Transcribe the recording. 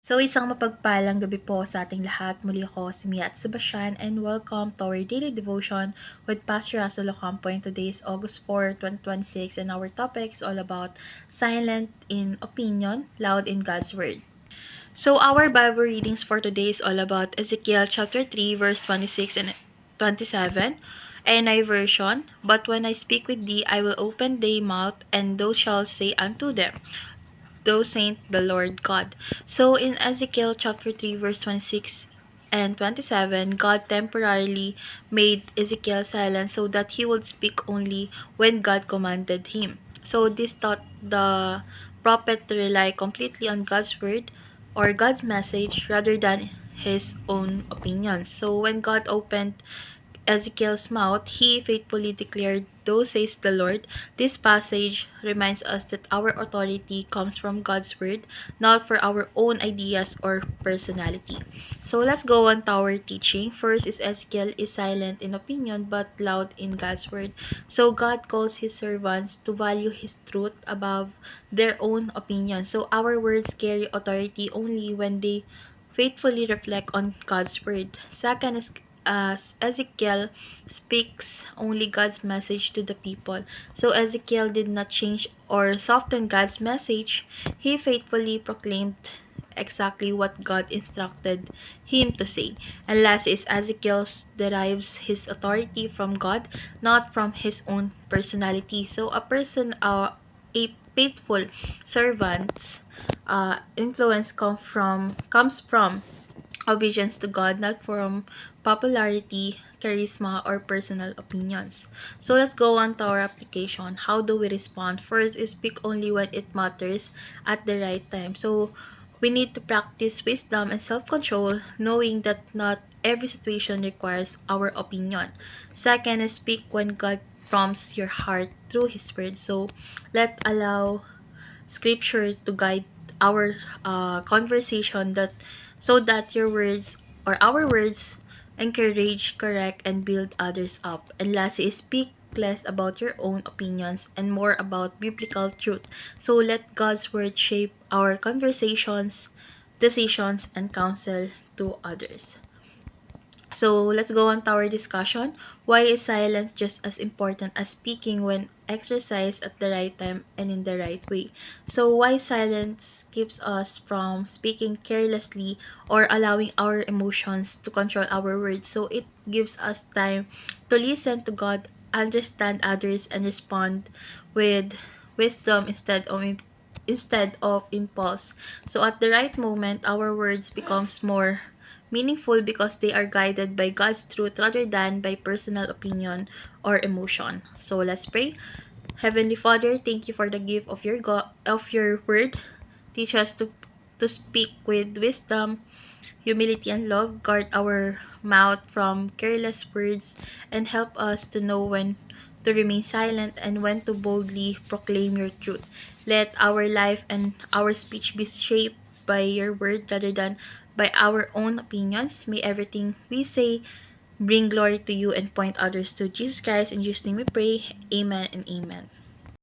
So, isang mapagpalang gabi po sa ating lahat. Muli ako si Mia at Sebastian and welcome to our daily devotion with Pastor Russell Ocampo. And today is August 4, 2026 and our topic is all about silent in opinion, loud in God's Word. So, our Bible readings for today is all about Ezekiel chapter 3 verse 26 and 27. NI version, but when I speak with thee, I will open thy mouth, and thou shalt say unto them, Thus saith the Lord God. So in Ezekiel chapter 3 verse 26 and 27, God temporarily made Ezekiel silent so that he would speak only when God commanded him. So this taught the prophet to rely completely on God's word or God's message rather than his own opinions. So when God opened Ezekiel's mouth, he faithfully declared, Thus says the Lord. This passage reminds us that our authority comes from God's word, not for our own ideas or personality. So let's go on to our teaching. First is Ezekiel is silent in opinion but loud in God's word. So God calls his servants to value his truth above their own opinion. So our words carry authority only when they faithfully reflect on God's word. Second is as Ezekiel speaks only God's message to the people. So Ezekiel did not change or soften God's message. He faithfully proclaimed exactly what God instructed him to say. And last is Ezekiel derives his authority from God, not from his own personality. So a faithful servant's influence comes from obedience to God, not from popularity, charisma, or personal opinions. So let's go on to our application. How do we respond? First is speak only when it matters at the right time. So we need to practice wisdom and self-control, knowing that not every situation requires our opinion. Second is speak when God prompts your heart through His word. So let allow scripture to guide our conversation that so that your words or our words encourage, correct, and build others up. And lastly, is speak less about your own opinions and more about biblical truth. So let God's word shape our conversations, decisions, and counsel to others. So let's go on to our discussion. Why is silence just as important as speaking when exercised at the right time and in the right way? So why silence keeps us from speaking carelessly or allowing our emotions to control our words? So it gives us time to listen to God, understand others, and respond with wisdom instead of impulse. So at the right moment, our words becomes more meaningful because they are guided by God's truth rather than by personal opinion or emotion. So let's pray. Heavenly Father, thank you for the gift of your word. Teach us to speak with wisdom, humility, and love. Guard our mouth from careless words and help us to know when to remain silent and when to boldly proclaim your truth. Let our life and our speech be shaped by your word rather than by our own opinions. May everything we say bring glory to you and point others to Jesus Christ. In Jesus' name we pray. Amen and amen.